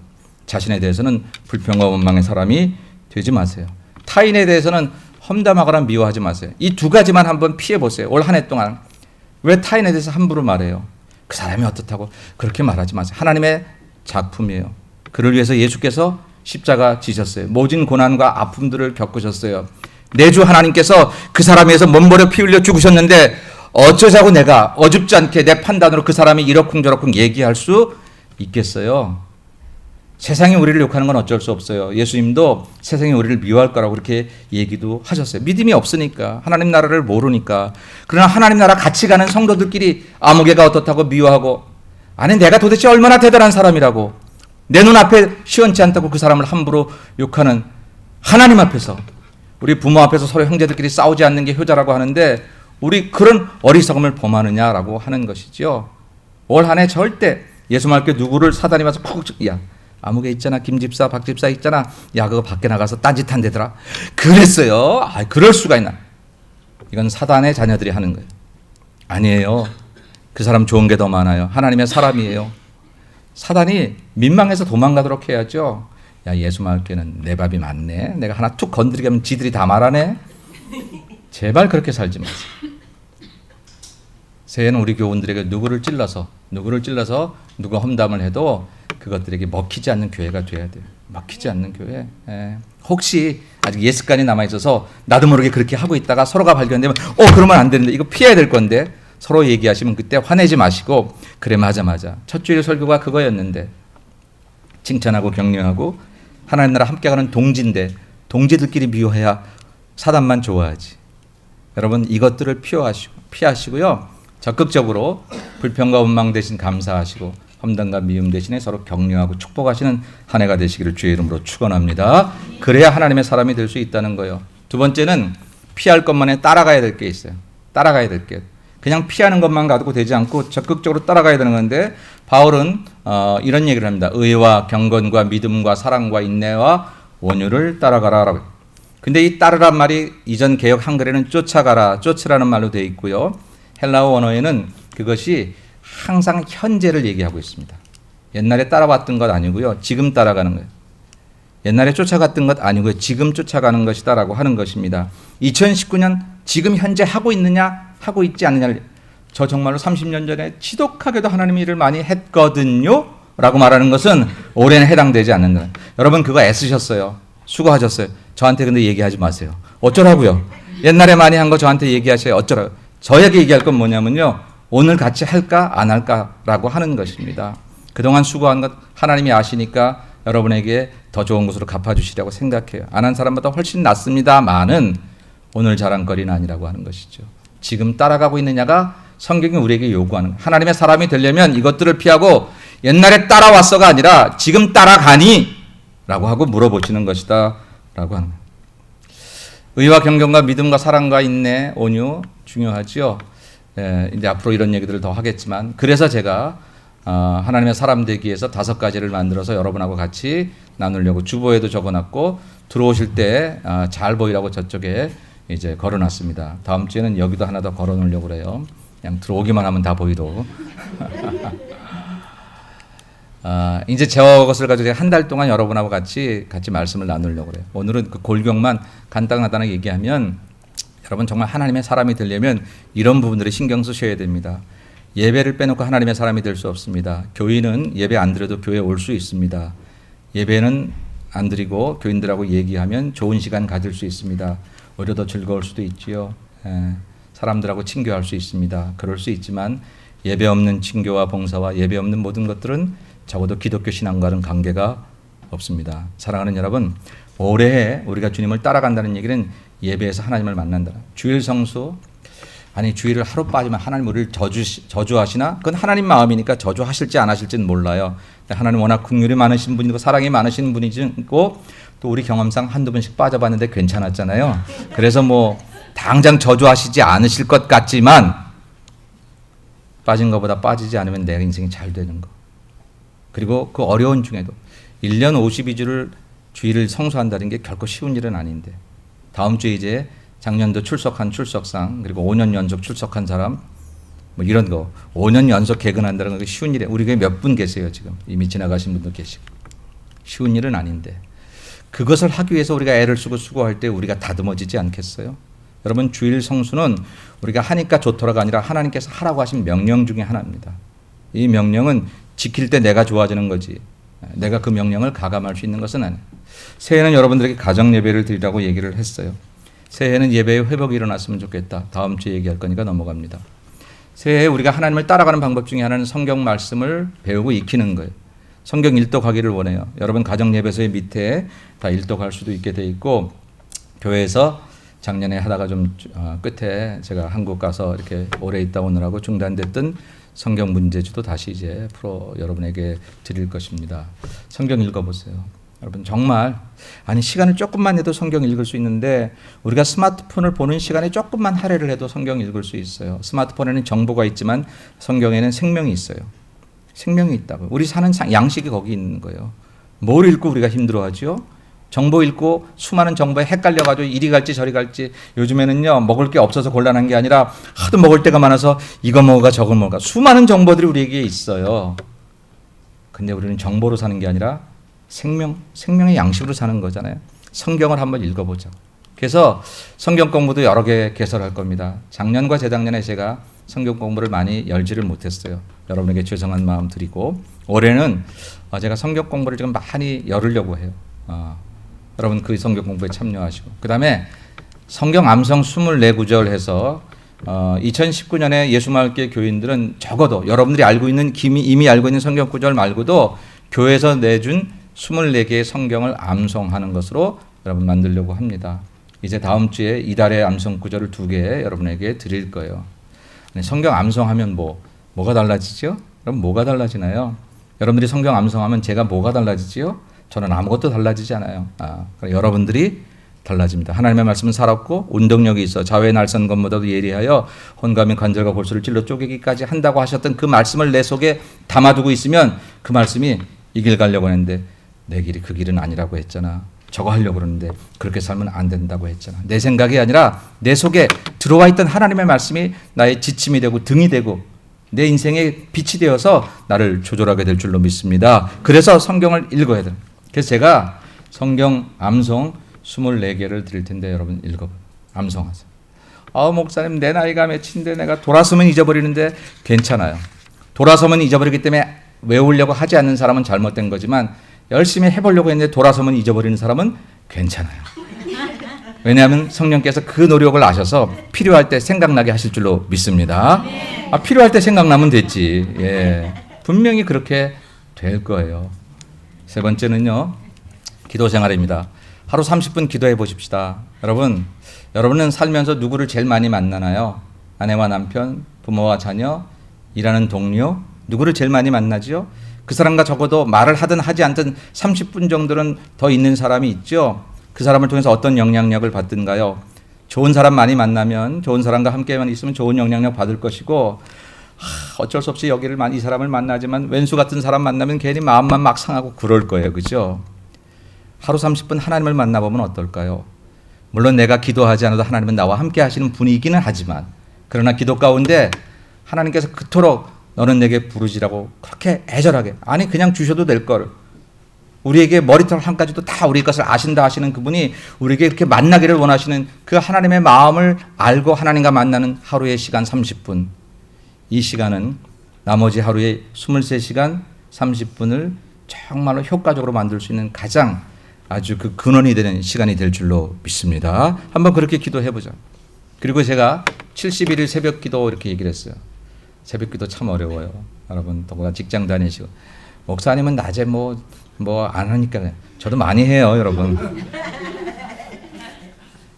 자신에 대해서는 불평과 원망의 사람이 되지 마세요. 타인에 대해서는 험담하거나 미워하지 마세요. 이 두 가지만 한번 피해보세요. 올 한 해 동안. 왜 타인에 대해서 함부로 말해요? 그 사람이 어떻다고 그렇게 말하지 마세요. 하나님의 작품이에요. 그를 위해서 예수께서 십자가 지셨어요. 모진 고난과 아픔들을 겪으셨어요. 내 주 하나님께서 그 사람에 의해서 몸버려 피 흘려 죽으셨는데 어쩌자고 내가 어줍지 않게 내 판단으로 그 사람이 이러쿵저러쿵 얘기할 수 있겠어요? 세상이 우리를 욕하는 건 어쩔 수 없어요. 예수님도 세상이 우리를 미워할 거라고 그렇게 얘기도 하셨어요. 믿음이 없으니까, 하나님 나라를 모르니까. 그러나 하나님 나라 같이 가는 성도들끼리 아무개가 어떻다고 미워하고, 아니 내가 도대체 얼마나 대단한 사람이라고, 내 눈앞에 시원치 않다고 그 사람을 함부로 욕하는 하나님 앞에서, 우리 부모 앞에서 서로 형제들끼리 싸우지 않는 게 효자라고 하는데 우리 그런 어리석음을 범하느냐라고 하는 것이죠. 올 한 해 절대 예수 말게 누구를 사단이 와서 푹, 야 아무개 있잖아, 김집사, 박집사 있잖아, 야 그거 밖에 나가서 딴짓한대더라, 그랬어요. 그럴 수가 있나? 이건 사단의 자녀들이 하는 거예요. 아니에요. 그 사람 좋은 게 더 많아요. 하나님의 사람이에요. 사단이 민망해서 도망가도록 해야죠. 야 예수 말게는 내 밥이 많네, 내가 하나 툭 건드리게 하면 지들이 다 말하네. 제발 그렇게 살지 마세요. 새해는 우리 교우들에게 누구를 찔러서 누가 험담을 해도 그것들에게 먹히지 않는 교회가 돼야 돼요. 먹히지 않는 교회. 혹시 아직 예습관이 남아있어서 나도 모르게 그렇게 하고 있다가 서로가 발견되면 그러면 안 되는데 이거 피해야 될 건데 서로 얘기하시면 그때 화내지 마시고, 그래 맞아 첫 주일 설교가 그거였는데, 칭찬하고 격려하고 하나님 나라 함께 가는 동지인데 동지들끼리 미워해야 사단만 좋아하지. 여러분 이것들을 피하시고요. 적극적으로 불평과 원망 대신 감사하시고 험담과 미움 대신에 서로 격려하고 축복하시는 한 해가 되시기를 주의 이름으로 축원합니다. 그래야 하나님의 사람이 될 수 있다는 거예요. 두 번째는 피할 것만에 따라가야 될 게 있어요. 따라가야 될 게. 그냥 피하는 것만 가지고 되지 않고 적극적으로 따라가야 되는 건데, 바울은 이런 얘기를 합니다. 의와 경건과 믿음과 사랑과 인내와 온유를 따라가라라고. 근데 이 따르란 말이 이전 개역 한글에는 쫓아가라, 쫓으라는 말로 되어 있고요. 헬라어 원어에는 그것이 항상 현재를 얘기하고 있습니다. 옛날에 따라왔던 것 아니고요. 지금 따라가는 거예요. 옛날에 쫓아갔던 것 아니고요. 지금 쫓아가는 것이다라고 하는 것입니다. 2019년 지금 현재 하고 있느냐 하고 있지 않느냐를, 저 정말로 30년 전에 지독하게도 하나님의 일을 많이 했거든요 라고 말하는 것은 올해는 해당되지 않는다. 여러분 그거 애쓰셨어요. 수고하셨어요. 저한테 근데 얘기하지 마세요. 어쩌라고요? 옛날에 많이 한 거 저한테 얘기하셔요. 어쩌라고요? 저에게 얘기할 건 뭐냐면요, 오늘 같이 할까 안 할까라고 하는 것입니다. 그동안 수고한 것 하나님이 아시니까 여러분에게 더 좋은 것으로 갚아주시려고 생각해요. 안 한 사람보다 훨씬 낫습니다만은 오늘 자랑거리는 아니라고 하는 것이죠. 지금 따라가고 있느냐가 성경이 우리에게 요구하는 거예요. 하나님의 사람이 되려면 이것들을 피하고 옛날에 따라왔어가 아니라 지금 따라가니? 라고 하고 물어보시는 것이다 라고 하는 거예요. 의와 경건과 믿음과 사랑과 인내, 온유 중요하지요. 이제 앞으로 이런 얘기들을 더 하겠지만, 그래서 제가 하나님의 사람 되기 위해서 5가지를 만들어서 여러분하고 같이 나누려고 주보에도 적어놨고, 들어오실 때 잘 보이라고 저쪽에 이제 걸어놨습니다. 다음 주에는 여기도 하나 더 걸어놓으려고 그래요. 그냥 들어오기만 하면 다 보이도록. 이제 저것을 가지고 한 달 동안 여러분하고 같이 말씀을 나누려고 그래요. 오늘은 그 골경만 간단하게 얘기하면, 여러분 정말 하나님의 사람이 되려면 이런 부분들을 신경 쓰셔야 됩니다. 예배를 빼놓고 하나님의 사람이 될 수 없습니다. 교인은 예배 안 드려도 교회에 올 수 있습니다. 예배는 안 드리고 교인들하고 얘기하면 좋은 시간 가질 수 있습니다. 오히려 더 즐거울 수도 있지요. 사람들하고 친교할 수 있습니다. 그럴 수 있지만 예배 없는 친교와 봉사와 예배 없는 모든 것들은 적어도 기독교 신앙과는 관계가 없습니다. 사랑하는 여러분, 올해 우리가 주님을 따라간다는 얘기는 예배에서 하나님을 만난다. 주일 성수, 아니 주일을 하루 빠지면 하나님 우리를 저주하시나? 그건 하나님 마음이니까 저주하실지 안 하실지는 몰라요. 하나님 워낙 긍휼이 많으신 분이고 사랑이 많으신 분이고, 또 우리 경험상 한두 번씩 빠져봤는데 괜찮았잖아요. 그래서 뭐 당장 저주하시지 않으실 것 같지만, 빠진 것보다 빠지지 않으면 내 인생이 잘 되는 거. 그리고 그 어려운 중에도 1년 52주를 주일을 성수한다는 게 결코 쉬운 일은 아닌데, 다음 주에 이제 작년도 출석한 출석상, 그리고 5년 연속 출석한 사람, 뭐 이런 거 5년 연속 개근한다는 게 쉬운 일이에요. 우리 교회 몇 분 계세요 지금. 이미 지나가신 분도 계시고. 쉬운 일은 아닌데, 그것을 하기 위해서 우리가 애를 쓰고 수고할 때 우리가 다듬어지지 않겠어요? 여러분, 주일 성수는 우리가 하니까 좋더라가 아니라 하나님께서 하라고 하신 명령 중에 하나입니다. 이 명령은 지킬 때 내가 좋아지는 거지, 내가 그 명령을 가감할 수 있는 것은 아니에요. 새해는 여러분들에게 가정 예배를 드리라고 얘기를 했어요. 새해는 예배의 회복이 일어났으면 좋겠다. 다음 주에 얘기할 거니까 넘어갑니다. 새해에 우리가 하나님을 따라가는 방법 중에 하나는 성경 말씀을 배우고 익히는 거예요. 성경 일독하기를 원해요. 여러분 가정 예배소의 밑에 다 일독할 수도 있게 돼 있고, 교회에서 작년에 하다가 좀 끝에 제가 한국 가서 이렇게 오래 있다 오느라고 중단됐던 성경 문제주도 다시 이제 풀어 여러분에게 드릴 것입니다. 성경 읽어보세요. 여러분 정말, 아니 시간을 조금만 해도 성경 읽을 수 있는데, 우리가 스마트폰을 보는 시간에 조금만 할애를 해도 성경 읽을 수 있어요. 스마트폰에는 정보가 있지만 성경에는 생명이 있어요. 생명이 있다고. 우리 사는 양식이 거기 있는 거예요. 뭘 읽고 우리가 힘들어하죠? 정보 읽고 수많은 정보에 헷갈려가지고 이리 갈지 저리 갈지. 요즘에는요, 먹을 게 없어서 곤란한 게 아니라 하도 먹을 데가 많아서 이거 먹을까 저거 먹을까, 수많은 정보들이 우리에게 있어요. 근데 우리는 정보로 사는 게 아니라 생명의 양식으로 사는 거잖아요. 성경을 한번 읽어보자. 그래서 성경 공부도 여러 개 개설할 겁니다. 작년과 재작년에 제가 성경 공부를 많이 열지를 못했어요. 여러분에게 죄송한 마음 드리고, 올해는 제가 성경 공부를 지금 많이 열으려고 해요. 여러분 그 성경 공부에 참여하시고, 그 다음에 성경 암송 24구절 해서 2019년에 예수마을교회 교인들은 적어도 여러분들이 알고 있는, 이미 알고 있는 성경 구절 말고도 교회에서 내준 24개의 성경을 암송하는 것으로 여러분 만들려고 합니다. 이제 다음 주에 이달의 암송 구절을 2개 여러분에게 드릴 거예요. 성경 암송하면 뭐가 달라지죠? 그럼 뭐가 달라지나요? 여러분들이 성경 암송하면 제가 뭐가 달라지지요? 저는 아무것도 달라지지 않아요. 여러분들이 달라집니다. 하나님의 말씀은 살았고 운동력이 있어 자외 날선 것보다도 예리하여 혼감인 관절과 골수를 찔러 쪼개기까지 한다고 하셨던 그 말씀을 내 속에 담아두고 있으면, 그 말씀이 이 길 가려고 했는데 내 길이 그 길은 아니라고 했잖아. 저거 하려고 그러는데 그렇게 살면 안 된다고 했잖아. 내 생각이 아니라 내 속에 들어와 있던 하나님의 말씀이 나의 지침이 되고 등이 되고 내 인생의 빛이 되어서 나를 조절하게 될 줄로 믿습니다. 그래서 성경을 읽어야 돼요. 그래서 제가 성경 암송 24개를 드릴 텐데 여러분 읽어봐요. 암송하세요. 목사님 내 나이가 몇인데 내가 돌아서면 잊어버리는데, 괜찮아요. 돌아서면 잊어버리기 때문에 외우려고 하지 않는 사람은 잘못된 거지만, 열심히 해보려고 했는데 돌아서면 잊어버리는 사람은 괜찮아요. 왜냐하면 성령께서 그 노력을 아셔서 필요할 때 생각나게 하실 줄로 믿습니다. 필요할 때 생각나면 됐지. 예, 분명히 그렇게 될 거예요. 세 번째는요, 기도 생활입니다. 하루 30분 기도해 보십시다. 여러분은 살면서 누구를 제일 많이 만나나요? 아내와 남편, 부모와 자녀, 일하는 동료, 누구를 제일 많이 만나죠? 그 사람과 적어도 말을 하든 하지 않든 30분 정도는 더 있는 사람이 있죠. 그 사람을 통해서 어떤 영향력을 받든가요? 좋은 사람 많이 만나면, 좋은 사람과 함께만 있으면 좋은 영향력 받을 것이고, 어쩔 수 없이 이 사람을 만나지만 왼수 같은 사람 만나면 괜히 마음만 막 상하고 그럴 거예요. 그죠? 하루 30분 하나님을 만나보면 어떨까요? 물론 내가 기도하지 않아도 하나님은 나와 함께 하시는 분이기는 하지만, 그러나 기도 가운데 하나님께서 그토록 너는 내게 부르지라고 그렇게 애절하게, 아니 그냥 주셔도 될 걸, 우리에게 머리털 한 가지도 다 우리 것을 아신다 하시는 그분이 우리에게 이렇게 만나기를 원하시는 그 하나님의 마음을 알고 하나님과 만나는 하루의 시간 30분, 이 시간은 나머지 하루의 23시간 30분을 정말로 효과적으로 만들 수 있는 가장 아주 그 근원이 되는 시간이 될 줄로 믿습니다. 한번 그렇게 기도해보자. 그리고 제가 71일 새벽 기도 이렇게 얘기를 했어요. 새벽 기도 참 어려워요. 여러분 더구나 직장 다니시고, 목사님은 낮에 뭐 안 하니까. 저도 많이 해요, 여러분.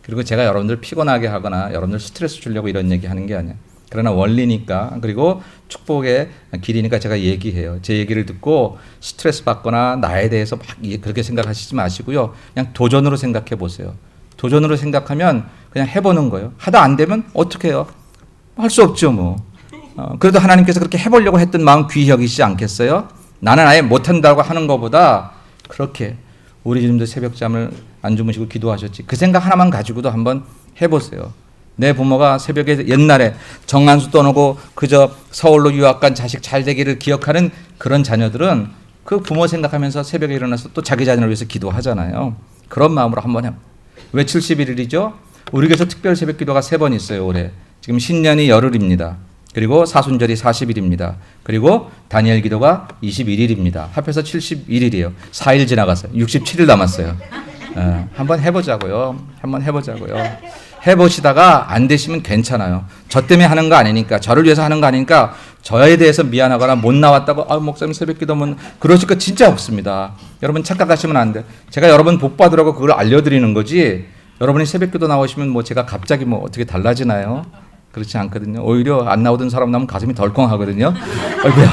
그리고 제가 여러분들 피곤하게 하거나 여러분들 스트레스 주려고 이런 얘기 하는 게 아니에요. 그러나 원리니까, 그리고 축복의 길이니까 제가 얘기해요. 제 얘기를 듣고 스트레스 받거나 나에 대해서 막 그렇게 생각하시지 마시고요. 그냥 도전으로 생각해 보세요. 도전으로 생각하면 그냥 해보는 거예요. 하다 안 되면 어떻게 해요? 할 수 없죠 뭐. 그래도 하나님께서 그렇게 해보려고 했던 마음 귀히 여기시지 않겠어요? 나는 아예 못한다고 하는 것보다 그렇게 우리 주님도 새벽잠을 안 주무시고 기도하셨지, 그 생각 하나만 가지고도 한번 해보세요. 내 부모가 새벽에 옛날에 정안수 떠나고 그저 서울로 유학 간 자식 잘 되기를 기억하는 그런 자녀들은 그 부모 생각하면서 새벽에 일어나서 또 자기 자녀를 위해서 기도하잖아요. 그런 마음으로 한번 해요. 왜 71일이죠? 우리 교회에서 특별 새벽 기도가 3번 있어요, 올해. 지금 신년이 열흘입니다. 그리고 사순절이 40일입니다. 그리고 다니엘 기도가 21일입니다. 합해서 71일이에요. 4일 지나갔어요. 67일 남았어요. 한번 해보자고요. 한번 해보자고요. 해보시다가 안 되시면 괜찮아요. 저 때문에 하는 거 아니니까, 저를 위해서 하는 거 아니니까 저에 대해서 미안하거나 못 나왔다고 목사님 새벽 기도면 그러실 거 진짜 없습니다. 여러분 착각하시면 안 돼요. 제가 여러분 복 받으라고 그걸 알려드리는 거지, 여러분이 새벽 기도 나오시면 뭐 제가 갑자기 뭐 어떻게 달라지나요? 그렇지 않거든요. 오히려 안 나오던 사람 나오면 가슴이 덜컹하거든요. 아이고야,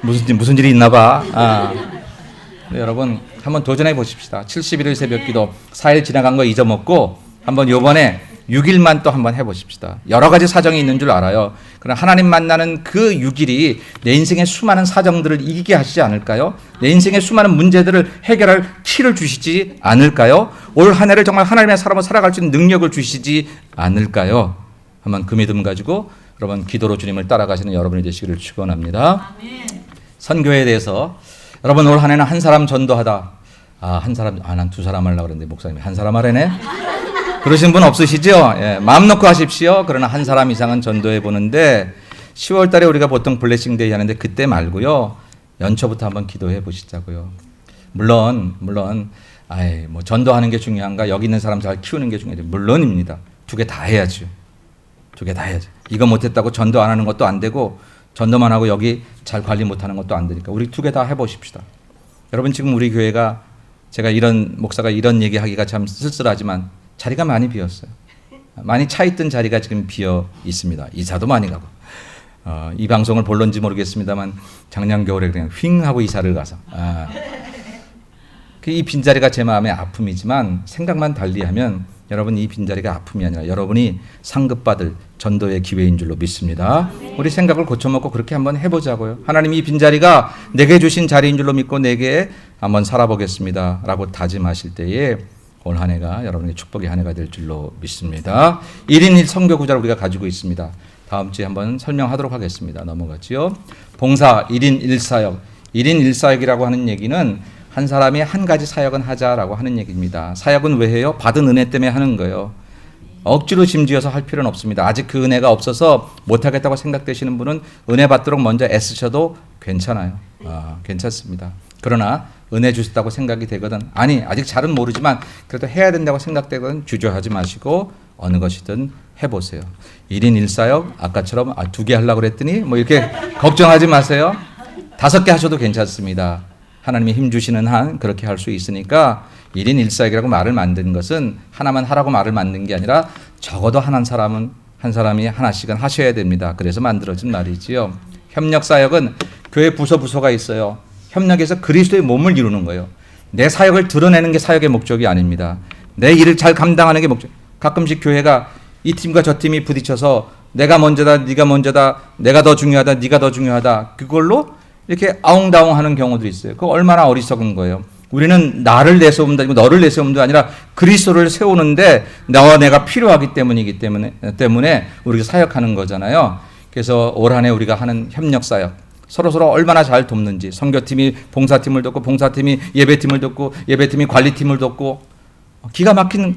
무슨 일이 있나 봐. 네, 여러분 한번 도전해 보십시다. 71일 새벽 기도 4일 지나간 거 잊어먹고 한번 요번에 6일만 또 한번 해보십시다. 여러 가지 사정이 있는 줄 알아요. 그러나 하나님 만나는 그 6일이 내 인생의 수많은 사정들을 이기게 하시지 않을까요? 내 인생의 수많은 문제들을 해결할 키를 주시지 않을까요? 올 한 해를 정말 하나님의 사람으로 살아갈 수 있는 능력을 주시지 않을까요? 한번 그 믿음 가지고 여러분 기도로 주님을 따라가시는 여러분이 되시기를 축원합니다. 선교에 대해서 여러분 올 한 해는 한 사람 전도하다. 한 사람, 난 두 사람 하려고 그랬는데 목사님이 한 사람 하래네. 그러신 분 없으시죠? 예, 마음 놓고 하십시오. 그러나 한 사람 이상은 전도해 보는데 10월 달에 우리가 보통 블레싱 데이 하는데 그때 말고요. 연초부터 한번 기도해 보시자고요. 물론 뭐 전도하는 게 중요한가? 여기 있는 사람 잘 키우는 게 중요하죠. 물론입니다. 두 개 다 해야죠. 두 개 다 해야죠. 이거 못했다고 전도 안 하는 것도 안 되고, 전도만 하고 여기 잘 관리 못하는 것도 안 되니까 우리 두 개 다 해보십시다. 여러분 지금 우리 교회가, 제가 이런 목사가 이런 얘기하기가 참 쓸쓸하지만 자리가 많이 비었어요. 많이 차 있던 자리가 지금 비어 있습니다. 이사도 많이 가고. 이 방송을 볼런지 모르겠습니다만 작년 겨울에 그냥 휙 하고 이사를 가서 이 빈자리가 제 마음의 아픔이지만 생각만 달리하면 여러분 이 빈자리가 아픔이 아니라 여러분이 상급받을 전도의 기회인 줄로 믿습니다. 우리 생각을 고쳐먹고 그렇게 한번 해보자고요. 하나님 이 빈자리가 내게 주신 자리인 줄로 믿고 내게 한번 살아보겠습니다 라고 다짐하실 때에 올 한 해가 여러분의 축복의 한 해가 될 줄로 믿습니다. 1인 1 선교 구자를 우리가 가지고 있습니다. 다음 주에 한번 설명하도록 하겠습니다. 넘어가죠. 봉사 1인 1사역. 1인 1사역이라고 하는 얘기는 한 사람이 한 가지 사역은 하자라고 하는 얘기입니다. 사역은 왜 해요? 받은 은혜 때문에 하는 거예요. 억지로 짐지어서 할 필요는 없습니다. 아직 그 은혜가 없어서 못하겠다고 생각되시는 분은 은혜 받도록 먼저 애쓰셔도 괜찮아요. 괜찮습니다. 그러나 은혜 주셨다고 생각이 되거든, 아니 아직 잘은 모르지만 그래도 해야 된다고 생각되거든, 주저하지 마시고 어느 것이든 해보세요. 1인 1사역 아까처럼 2개 하려고 그랬더니 뭐 이렇게 걱정하지 마세요. 5개 하셔도 괜찮습니다. 하나님이 힘 주시는 한 그렇게 할 수 있으니까 1인 1사역이라고 말을 만든 것은 하나만 하라고 말을 만든 게 아니라 적어도 한 사람은 한 사람이 하나씩은 하셔야 됩니다. 그래서 만들어진 말이지요. 협력사역은 교회 부서가 있어요. 협력해서 그리스도의 몸을 이루는 거예요. 내 사역을 드러내는 게 사역의 목적이 아닙니다. 내 일을 잘 감당하는 게 목적. 가끔씩 교회가 이 팀과 저 팀이 부딪혀서 내가 먼저다, 네가 먼저다, 내가 더 중요하다, 네가 더 중요하다. 그걸로 이렇게 아웅다웅하는 경우도 있어요. 그거 얼마나 어리석은 거예요. 우리는 나를 내세움도 아니고 너를 내세움도 아니라 그리스도를 세우는데 나와 내가 필요하기 때문에 우리가 사역하는 거잖아요. 그래서 올 한 해 우리가 하는 협력 사역, 서로 얼마나 잘 돕는지, 선교팀이 봉사팀을 돕고 봉사팀이 예배팀을 돕고 예배팀이 관리팀을 돕고 기가 막힌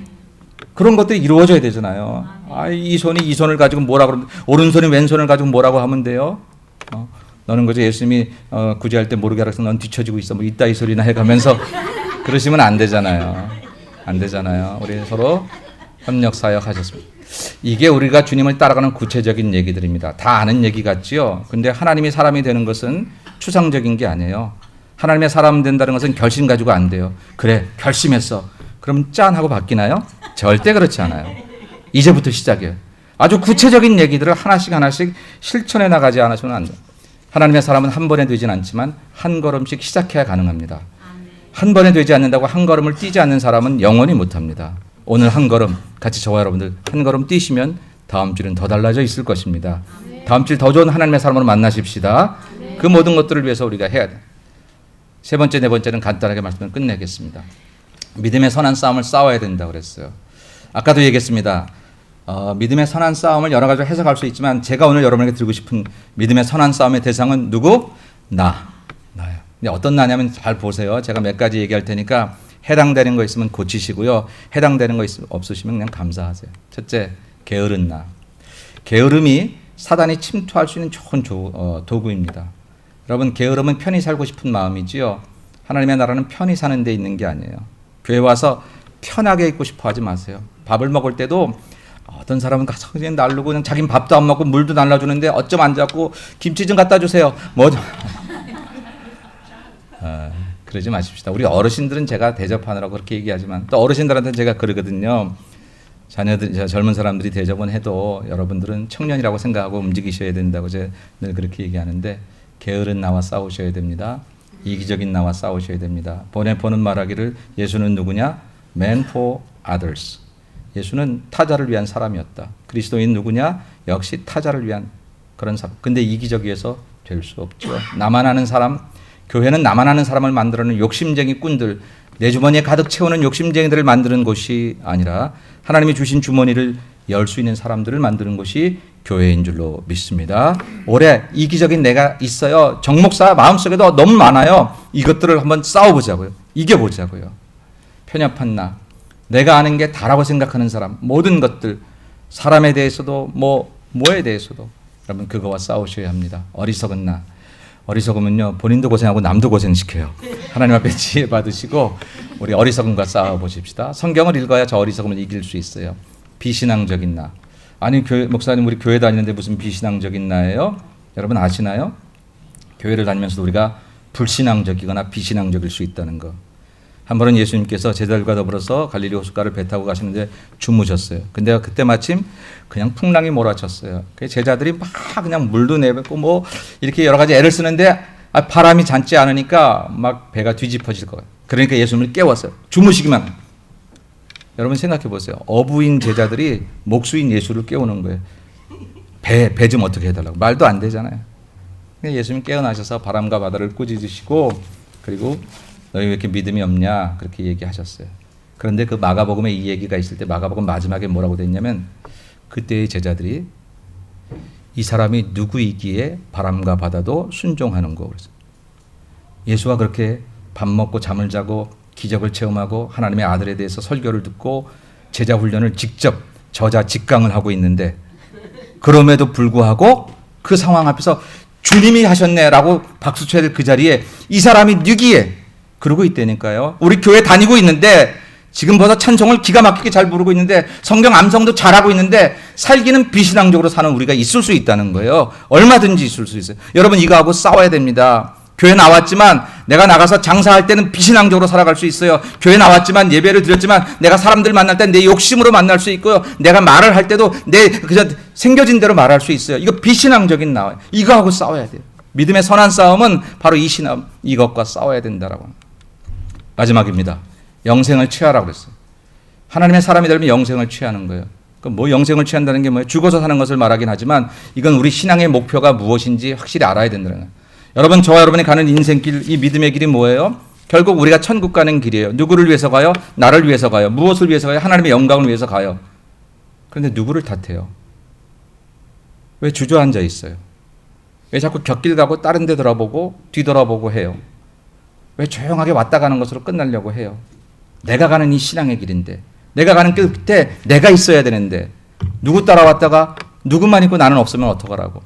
그런 것들이 이루어져야 되잖아요. 이 손이 이 손을 가지고 뭐라고 그러면 오른손이 왼손을 가지고 뭐라고 하면 돼요? 너는 그저 예수님이 구제할 때 모르게 알아서 넌 뒤처지고 있어. 뭐 이따 이 소리나 해가면서 그러시면 안 되잖아요. 안 되잖아요. 우리 서로 협력 사역 하셨습니다. 이게 우리가 주님을 따라가는 구체적인 얘기들입니다. 다 아는 얘기 같지요. 근데 하나님이 사람이 되는 것은 추상적인 게 아니에요. 하나님의 사람 된다는 것은 결심 가지고 안 돼요. 그래, 결심했어. 그럼 짠 하고 바뀌나요? 절대 그렇지 않아요. 이제부터 시작이에요. 아주 구체적인 얘기들을 하나씩 실천해 나가지 않으시면 안 돼요. 하나님의 사람은 한 번에 되진 않지만 한 걸음씩 시작해야 가능합니다. 한 번에 되지 않는다고 한 걸음을 뛰지 않는 사람은 영원히 못합니다. 오늘 한 걸음 같이 저와 여러분들 한 걸음 뛰시면 다음 주는 더 달라져 있을 것입니다. 다음 주 더 좋은 하나님의 사람으로 만나십시다. 그 모든 것들을 위해서 우리가 해야 돼. 세 번째, 네 번째는 간단하게 말씀을 끝내겠습니다. 믿음의 선한 싸움을 싸워야 된다고 그랬어요. 아까도 얘기했습니다. 믿음의 선한 싸움을 여러 가지로 해석할 수 있지만 제가 오늘 여러분에게 드리고 싶은 믿음의 선한 싸움의 대상은 누구? 나예요. 근데 어떤 나냐면 잘 보세요. 제가 몇 가지 얘기할 테니까 해당되는 거 있으면 고치시고요. 해당되는 거 없으시면 그냥 감사하세요. 첫째, 게으른 나. 게으름이 사단이 침투할 수 있는 좋은 도구입니다. 여러분, 게으름은 편히 살고 싶은 마음이지요. 하나님의 나라는 편히 사는 데 있는 게 아니에요. 교회 와서 편하게 있고 싶어 하지 마세요. 밥을 먹을 때도 어떤 사람은 가서 그냥 날르고 그냥 자기는 밥도 안 먹고 물도 날라주는데 어쩜 안 잡고 김치 좀 갖다 주세요. 뭐 좀. 그러지 마십시다. 우리 어르신들은 제가 대접하느라고 그렇게 얘기하지만 또 어르신들한테는 제가 그러거든요. 자녀들, 젊은 사람들이 대접은 해도 여러분들은 청년이라고 생각하고 움직이셔야 된다고 제가 늘 그렇게 얘기하는데 게으른 나와 싸우셔야 됩니다. 이기적인 나와 싸우셔야 됩니다. 보는 말하기를 예수는 누구냐? Man for others. 예수는 타자를 위한 사람이었다. 그리스도인 누구냐? 역시 타자를 위한 그런 사람. 근데 이기적이어서 될 수 없죠. 나만 아는 사람, 교회는 나만 아는 사람을 만들어내는 욕심쟁이 꾼들, 내 주머니에 가득 채우는 욕심쟁이들을 만드는 곳이 아니라 하나님이 주신 주머니를 열 수 있는 사람들을 만드는 곳이 교회인 줄로 믿습니다. 올해 이기적인 내가 있어요. 정목사 마음속에도 너무 많아요. 이것들을 한번 싸워보자고요. 이겨보자고요. 편협한 나, 내가 아는 게 다라고 생각하는 사람, 모든 것들, 사람에 대해서도 뭐에 대해서도 여러분 그거와 싸우셔야 합니다. 어리석은 나. 어리석으면요 본인도 고생하고 남도 고생시켜요. 하나님 앞에 지혜 받으시고 우리 어리석음과 싸워보십시다. 성경을 읽어야 저 어리석음을 이길 수 있어요. 비신앙적인 나. 아니 목사님 우리 교회 다니는데 무슨 비신앙적인 나예요? 여러분 아시나요? 교회를 다니면서 우리가 불신앙적이거나 비신앙적일 수 있다는 거. 한 번은 예수님께서 제자들과 더불어서 갈릴리 호숫가를 배 타고 가시는데 주무셨어요. 근데 그때 마침 그냥 풍랑이 몰아쳤어요. 제자들이 막 그냥 물도 내뱉고 이렇게 여러 가지 애를 쓰는데 바람이 잦지 않으니까 막 배가 뒤집어질 거예요. 그러니까 예수님을 깨웠어요. 주무시기만. 여러분 생각해 보세요. 어부인 제자들이 목수인 예수를 깨우는 거예요. 배 좀 어떻게 해달라고. 말도 안 되잖아요. 예수님 깨어나셔서 바람과 바다를 꾸짖으시고 그리고 너희 왜 이렇게 믿음이 없냐 그렇게 얘기하셨어요. 그런데 그 마가복음에 이 얘기가 있을 때 마가복음 마지막에 뭐라고 돼 있냐면 그때의 제자들이 이 사람이 누구이기에 바람과 바다도 순종하는 거. 그래서 예수가 그렇게 밥 먹고 잠을 자고 기적을 체험하고 하나님의 아들에 대해서 설교를 듣고 제자 훈련을 직접 저자 직강을 하고 있는데 그럼에도 불구하고 그 상황 앞에서 주님이 하셨네라고 박수 쳐야 될 그 자리에 이 사람이 누구기에 그러고 있다니까요. 우리 교회 다니고 있는데 지금 벌써 찬송을 기가 막히게 잘 부르고 있는데 성경 암송도 잘하고 있는데 살기는 비신앙적으로 사는 우리가 있을 수 있다는 거예요. 얼마든지 있을 수 있어요. 여러분 이거하고 싸워야 됩니다. 교회 나왔지만 내가 나가서 장사할 때는 비신앙적으로 살아갈 수 있어요. 교회 나왔지만 예배를 드렸지만 내가 사람들 만날 때 내 욕심으로 만날 수 있고요. 내가 말을 할 때도 내 그냥 생겨진 대로 말할 수 있어요. 이거 비신앙적인 나와요. 이거하고 싸워야 돼요. 믿음의 선한 싸움은 바로 이 신앙, 이것과 싸워야 된다라고 합니다. 마지막입니다. 영생을 취하라고 그랬어요. 하나님의 사람이 되면 영생을 취하는 거예요. 그럼 뭐 영생을 취한다는 게 뭐예요? 죽어서 사는 것을 말하긴 하지만 이건 우리 신앙의 목표가 무엇인지 확실히 알아야 된다는 거예요. 여러분, 저와 여러분이 가는 인생길, 이 믿음의 길이 뭐예요? 결국 우리가 천국 가는 길이에요. 누구를 위해서 가요? 나를 위해서 가요. 무엇을 위해서 가요? 하나님의 영광을 위해서 가요. 그런데 누구를 탓해요? 왜 주저앉아 있어요? 왜 자꾸 곁길 가고 다른 데 돌아보고 뒤돌아보고 해요? 왜 조용하게 왔다 가는 것으로 끝나려고 해요? 내가 가는 이 신앙의 길인데, 내가 가는 끝에 내가 있어야 되는데 누구 따라왔다가 누구만 있고 나는 없으면 어떡하라고.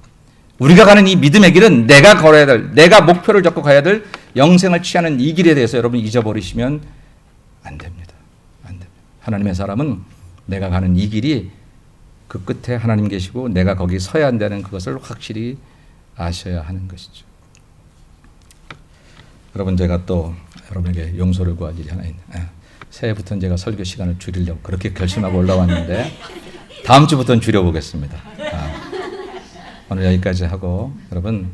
우리가 가는 이 믿음의 길은 내가 걸어야 될, 내가 목표를 잡고 가야 될 영생을 취하는 이 길에 대해서 여러분 잊어버리시면 안 됩니다. 안 됩니다. 하나님의 사람은 내가 가는 이 길이 그 끝에 하나님 계시고 내가 거기 서야 한다는 그것을 확실히 아셔야 하는 것이죠. 여러분, 제가 또 여러분에게 용서를 구할 일이 하나 있네요. 새해부터는 제가 설교 시간을 줄이려고 그렇게 결심하고 올라왔는데 다음 주부터는 줄여보겠습니다. 오늘 여기까지 하고 여러분,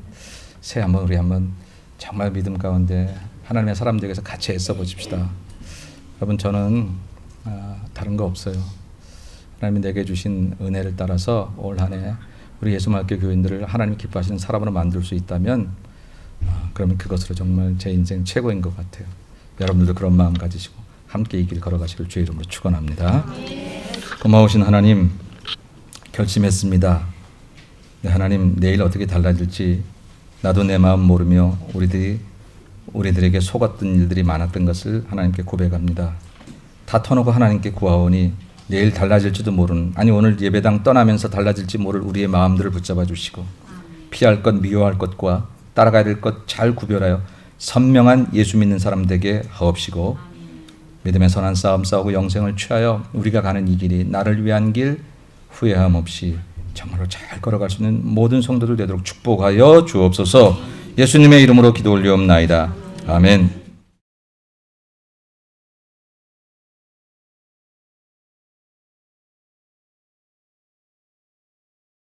새해 한번 우리 한번 정말 믿음 가운데 하나님의 사람들에게서 같이 애써 보십시다. 여러분, 저는 다른 거 없어요. 하나님이 내게 주신 은혜를 따라서 올 한 해 우리 예수말교 교인들을 하나님 기뻐하시는 사람으로 만들 수 있다면 그러면 그것으로 정말 제 인생 최고인 것 같아요. 여러분들도 그런 마음 가지시고 함께 이 길 걸어가시길 주의 이름으로 축원합니다. 고마우신 하나님, 결심했습니다. 네, 하나님, 내일 어떻게 달라질지 나도 내 마음 모르며 우리들에게 속았던 일들이 많았던 것을 하나님께 고백합니다. 다 터놓고 하나님께 구하오니 내일 달라질지도 모르는, 아니 오늘 예배당 떠나면서 달라질지 모를 우리의 마음들을 붙잡아 주시고 피할 것 미워할 것과 따라가야 될 것 잘 구별하여 선명한 예수 믿는 사람 되게 하옵시고 믿음의 선한 싸움 싸우고 영생을 취하여 우리가 가는 이 길이 나를 위한 길 후회함 없이 정말로 잘 걸어갈 수 있는 모든 성도들 되도록 축복하여 주옵소서. 예수님의 이름으로 기도 올리옵나이다. 아멘.